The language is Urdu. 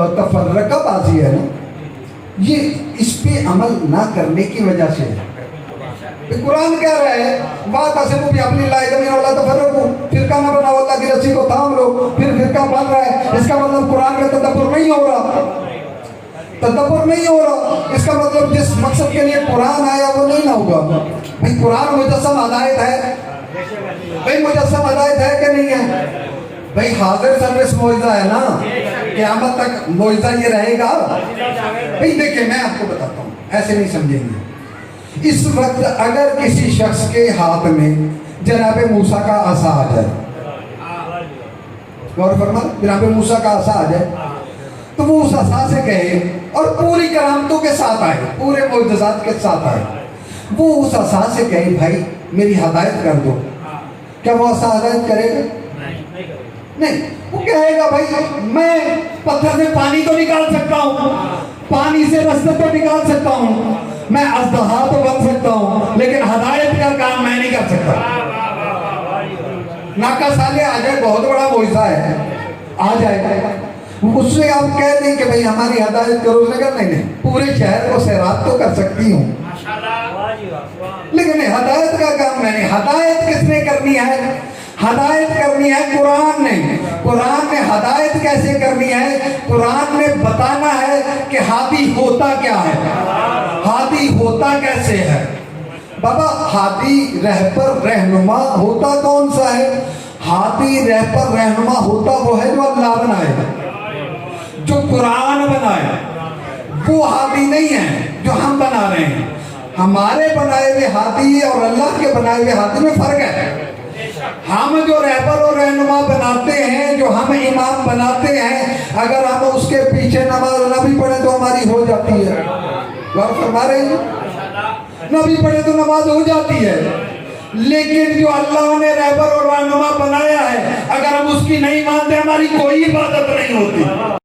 تفرقہ بازی ہے نا، یہ اس پہ عمل نہ کرنے کی وجہ سے ہے۔ قرآن کہہ رہا ہے وَاعْتَصِمُوا بِحَبْلِ اللَّهِ جَمِيعًا وَلَا تَفَرَّقُوا، فرقہ نہ بناؤ، اللہ کی رسی کو تھام لو، پھر فرقہ بن رہا ہے، اس کا مطلب قرآن میں تدبر نہیں ہو رہا، تدبر نہیں ہو رہا، اس کا مطلب جس مقصد کے لیے قرآن آیا وہ نہیں نہ ہوگا۔ بھئی قرآن مجسم ہدایت ہے، بھئی مجسم ہدایت ہے کہ نہیں ہے؟ بھئی حاضر سروس معجزہ ہے نا، قیامت تک معجزہ یہ رہے گا۔ بھئی دیکھیں میں آپ کو بتاتا ہوں، ایسے نہیں سمجھیں گے۔ اس وقت اگر کسی شخص کے ہاتھ میں جناب موسیٰ کا عصا آ جائے، غور فرما، جناب موسیٰ کا عصا آ جائے تو وہ اس عصا سے کہے، اور پوری کرامتوں کے ساتھ آئے، پورے معجزات کے ساتھ آئے، وہ اس عصا سے کہے بھائی میری ہدایت کر دو، کیا وہ عصا ہدایت کرے گا؟ نہیں، وہ کہے گا بھائی میں پتھر سے پانی تو نکال سکتا ہوں، پانی سے رستے تو نکال سکتا ہوں، میں اژدہا تو بن سکتا ہوں، لیکن ہدایت کا کام میں نہیں کر سکتا۔ ناکہ سالے آ جائے، بہت بڑا معجزہ ہے، آ جائے، اس سے آپ کہہ دیں کہ بھئی ہماری ہدایت کرو، اس نے کہا نہیں نہیں، پورے شہر کو سیراب تو کر سکتی ہوں لیکن ہدایت کا کام میں نہیں۔ ہدایت کس نے کرنی ہے؟ ہدایت کرنی ہے قرآن نے۔ قرآن نے ہدایت کیسے کرنی ہے؟ قرآن نے بتانا ہے کہ ہادی ہوتا کیا ہے، ہادی ہوتا کیسے ہے۔ بابا ہادی رہبر رہنما ہوتا کون سا ہے؟ ہادی رہبر رہنما ہوتا وہ ہے جو اللہ بنائے، جو قرآن بنائے، وہ ہادی نہیں ہے جو ہم بنا رہے ہیں۔ ہمارے بنائے ہوئے ہادی اور اللہ کے بنائے ہوئے ہادی میں فرق ہے۔ ہم جو رہبر اور رہنما بناتے ہیں، جو ہم امام بناتے ہیں، اگر ہم اس کے پیچھے نماز نہ بھی پڑھیں تو ہماری ہو جاتی ہے۔ غور فرما رہے ہیں؟ نہ بھی پڑھیں تو نماز ہو جاتی ہے، لیکن جو اللہ نے رہبر اور رہنما بنایا ہے، اگر ہم اس کی نہیں مانتے ہماری کوئی عبادت نہیں ہوتی۔